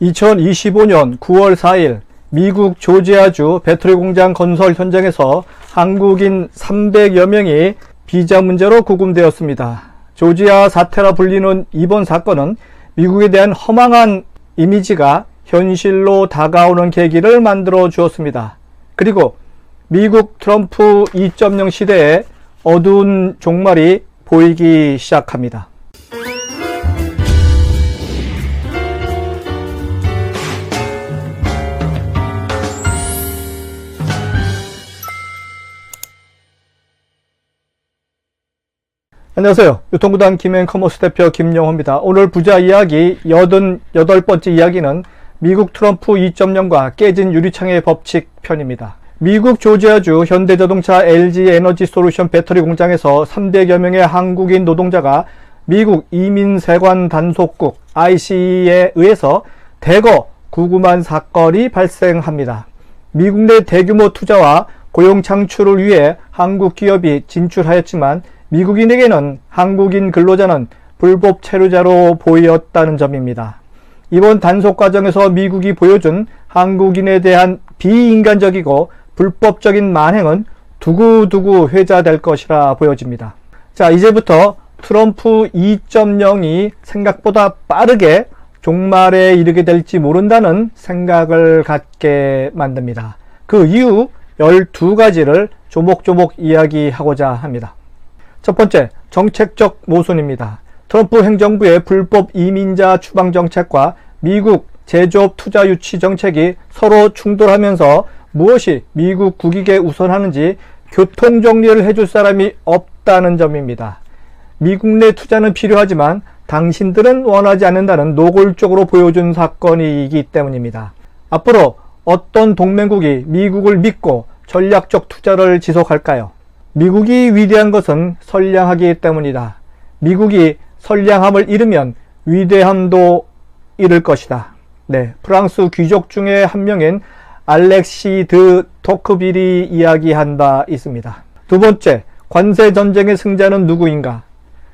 2025년 9월 4일 미국 조지아주 배터리 공장 건설 현장에서 한국인 300여 명이 비자 문제로 구금되었습니다. 조지아 사태라 불리는 이번 사건은 미국에 대한 허망한 이미지가 현실로 다가오는 계기를 만들어 주었습니다. 그리고 미국 트럼프 2.0 시대에 어두운 종말이 보이기 시작합니다. 안녕하세요. 유통구단 김앤커머스 대표 김영호입니다. 오늘 부자 이야기 88번째 이야기는 미국 트럼프 2.0과 깨진 유리창의 법칙 편입니다. 미국 조지아주 현대자동차 LG 에너지 솔루션 배터리 공장에서 300여 명의 한국인 노동자가 미국 이민세관 단속국 ICE에 의해서 대거 구금한 사건이 발생합니다. 미국 내 대규모 투자와 고용 창출을 위해 한국 기업이 진출하였지만 미국인에게는 한국인 근로자는 불법 체류자로 보였다는 점입니다. 이번 단속 과정에서 미국이 보여준 한국인에 대한 비인간적이고 불법적인 만행은 두고두고 회자될 것이라 보여집니다. 자, 이제부터 트럼프 2.0이 생각보다 빠르게 종말에 이르게 될지 모른다는 생각을 갖게 만듭니다. 그 이유 12가지를 조목조목 이야기하고자 합니다. 첫 번째, 정책적 모순입니다. 트럼프 행정부의 불법 이민자 추방 정책과 미국 제조업 투자 유치 정책이 서로 충돌하면서 무엇이 미국 국익에 우선하는지 교통 정리를 해줄 사람이 없다는 점입니다. 미국 내 투자는 필요하지만 당신들은 원하지 않는다는 노골적으로 보여준 사건이기 때문입니다. 앞으로 어떤 동맹국이 미국을 믿고 전략적 투자를 지속할까요? 미국이 위대한 것은 선량하기 때문이다. 미국이 선량함을 잃으면 위대함도 잃을 것이다. 네, 프랑스 귀족 중에 한 명인 알렉시 드 토크빌이 이야기한 바 있습니다. 두 번째, 관세 전쟁의 승자는 누구인가?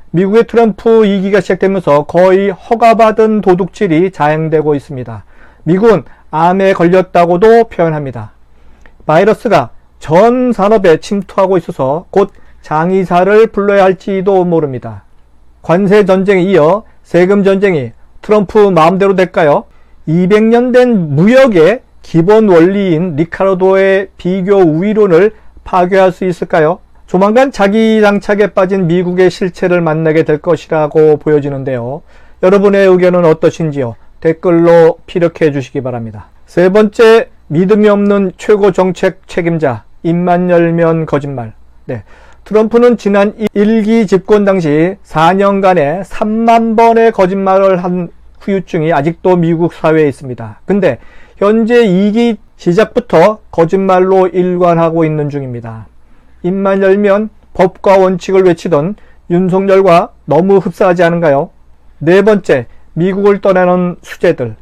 미국의 트럼프 2기가 시작되면서 거의 허가받은 도둑질이 자행되고 있습니다. 미국은 암에 걸렸다고도 표현합니다. 바이러스가 전 산업에 침투하고 있어서 곧 장의사를 불러야 할지도 모릅니다. 관세 전쟁에 이어 세금 전쟁이 트럼프 마음대로 될까요? 200년 된 무역의 기본 원리인 리카르도의 비교 우위론을 파괴할 수 있을까요? 조만간 자기 장착에 빠진 미국의 실체를 만나게 될 것이라고 보여지는데요. 여러분의 의견은 어떠신지요? 댓글로 피력해 주시기 바랍니다. 세 번째, 믿음이 없는 최고 정책 책임자, 입만 열면 거짓말. 네, 트럼프는 지난 1기 집권 당시 4년간에 3만 번의 거짓말을 한 후유증이 아직도 미국 사회에 있습니다. 근데 현재 2기 시작부터 거짓말로 일관하고 있는 중입니다. 입만 열면 법과 원칙을 외치던 윤석열과 너무 흡사하지 않은가요? 네 번째, 미국을 떠나는 수재들.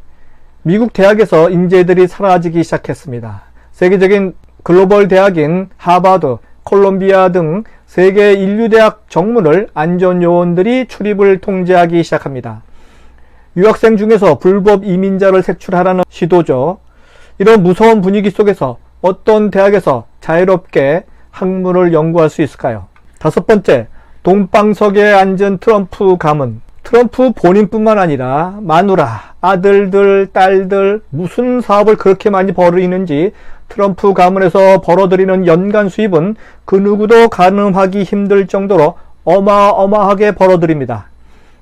미국 대학에서 인재들이 사라지기 시작했습니다. 세계적인 글로벌 대학인 하버드, 콜롬비아 등 세계 인류대학 정문을 안전요원들이 출입을 통제하기 시작합니다. 유학생 중에서 불법 이민자를 색출하라는 시도죠. 이런 무서운 분위기 속에서 어떤 대학에서 자유롭게 학문을 연구할 수 있을까요? 다섯 번째, 돈방석에 앉은 트럼프 가문. 트럼프 본인뿐만 아니라 마누라, 아들들, 딸들 무슨 사업을 그렇게 많이 벌이는지 트럼프 가문에서 벌어들이는 연간 수입은 그 누구도 가늠하기 힘들 정도로 어마어마하게 벌어들입니다.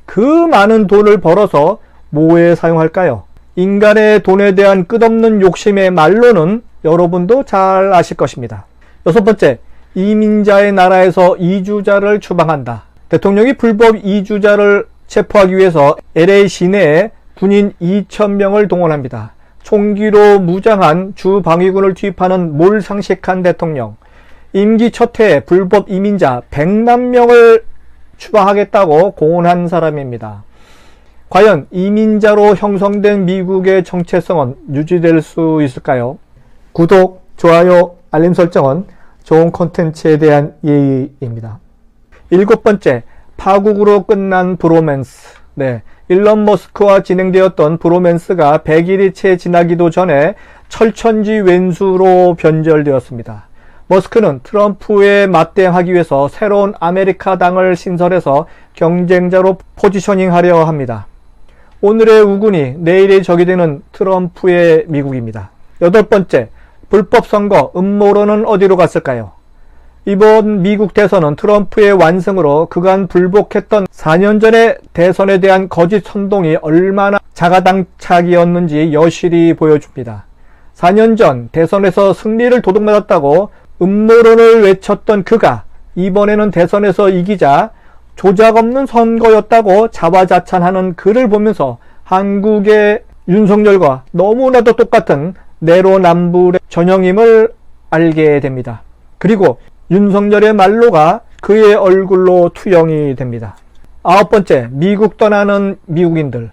그 많은 돈을 벌어서 뭐에 사용할까요? 인간의 돈에 대한 끝없는 욕심의 말로는 여러분도 잘 아실 것입니다. 여섯 번째, 이민자의 나라에서 이주자를 추방한다. 대통령이 불법 이주자를 체포하기 위해서 LA 시내에 군인 2,000명을 동원합니다. 총기로 무장한 주방위군을 투입하는 몰상식한 대통령. 임기 첫 해에 불법 이민자 100만 명을 추방하겠다고 공언한 사람입니다. 과연 이민자로 형성된 미국의 정체성은 유지될 수 있을까요? 구독, 좋아요, 알림 설정은 좋은 콘텐츠에 대한 예의입니다. 일곱 번째, 파국으로 끝난 브로맨스. 네, 일론 머스크와 진행되었던 브로맨스가 100일이 채 지나기도 전에 철천지 왼수로 변절되었습니다. 머스크는 트럼프에 맞대응하기 위해서 새로운 아메리카당을 신설해서 경쟁자로 포지셔닝하려 합니다. 오늘의 우군이 내일의 적이 되는 트럼프의 미국입니다. 8번째, 불법 선거 음모론은 어디로 갔을까요? 이번 미국 대선은 트럼프의 완승으로 그간 불복했던 4년 전의 대선에 대한 거짓 선동이 얼마나 자가당착이었는지 여실히 보여줍니다. 4년 전 대선에서 승리를 도둑맞았다고 음모론을 외쳤던 그가 이번에는 대선에서 이기자 조작 없는 선거였다고 자화자찬하는 그를 보면서 한국의 윤석열과 너무나도 똑같은 내로남불의 전형임을 알게 됩니다. 그리고 윤석열의 말로가 그의 얼굴로 투영이 됩니다. 9번째, 미국 떠나는 미국인들.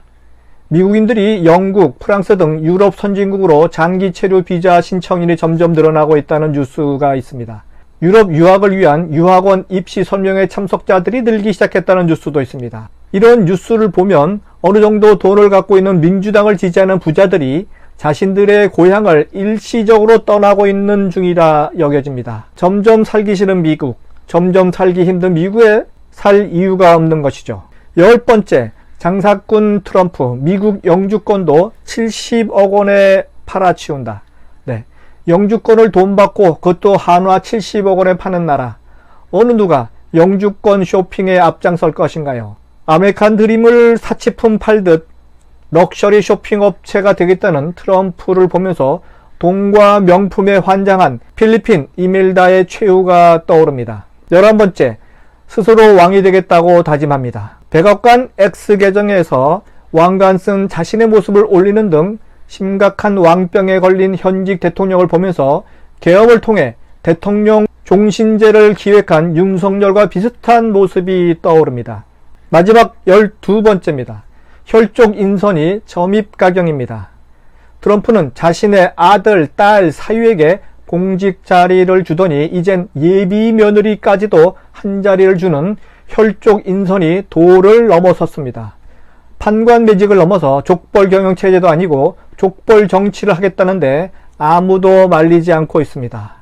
미국인들이 영국, 프랑스 등 유럽 선진국으로 장기 체류 비자 신청인이 점점 늘어나고 있다는 뉴스가 있습니다. 유럽 유학을 위한 유학원 입시 설명회 참석자들이 늘기 시작했다는 뉴스도 있습니다. 이런 뉴스를 보면 어느 정도 돈을 갖고 있는 민주당을 지지하는 부자들이 자신들의 고향을 일시적으로 떠나고 있는 중이라 여겨집니다. 점점 살기 싫은 미국, 점점 살기 힘든 미국에 살 이유가 없는 것이죠. 10번째, 장사꾼 트럼프, 미국 영주권도 70억 원에 팔아치운다. 네, 영주권을 돈 받고 그것도 한화 70억 원에 파는 나라. 어느 누가 영주권 쇼핑에 앞장설 것인가요? 아메리칸 드림을 사치품 팔듯 럭셔리 쇼핑 업체가 되겠다는 트럼프를 보면서 돈과 명품에 환장한 필리핀 이멜다의 최후가 떠오릅니다. 11번째, 스스로 왕이 되겠다고 다짐합니다. 백악관 X계정에서 왕관 쓴 자신의 모습을 올리는 등 심각한 왕병에 걸린 현직 대통령을 보면서 개업을 통해 대통령 종신제를 기획한 윤석열과 비슷한 모습이 떠오릅니다. 마지막 12번째입니다. 혈족 인선이 점입가경입니다. 트럼프는 자신의 아들, 딸, 사위에게 공직 자리를 주더니 이젠 예비 며느리까지도 한 자리를 주는 혈족 인선이 도를 넘어섰습니다. 판관 매직을 넘어서 족벌 경영 체제도 아니고 족벌 정치를 하겠다는데 아무도 말리지 않고 있습니다.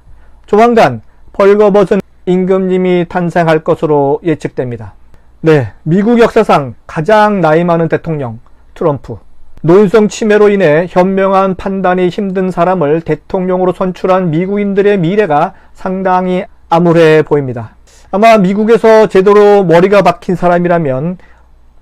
조만간 벌거벗은 임금님이 탄생할 것으로 예측됩니다. 네, 미국 역사상 가장 나이 많은 대통령 트럼프. 노인성 치매로 인해 현명한 판단이 힘든 사람을 대통령으로 선출한 미국인들의 미래가 상당히 암울해 보입니다. 아마 미국에서 제대로 머리가 박힌 사람이라면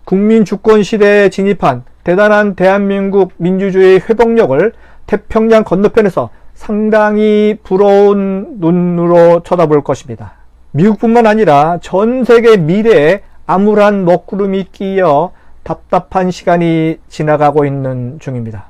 국민 주권 시대에 진입한 대단한 대한민국 민주주의 회복력을 태평양 건너편에서 상당히 부러운 눈으로 쳐다볼 것입니다. 미국뿐만 아니라 전 세계 미래에 암울한 먹구름이 끼어 답답한 시간이 지나가고 있는 중입니다.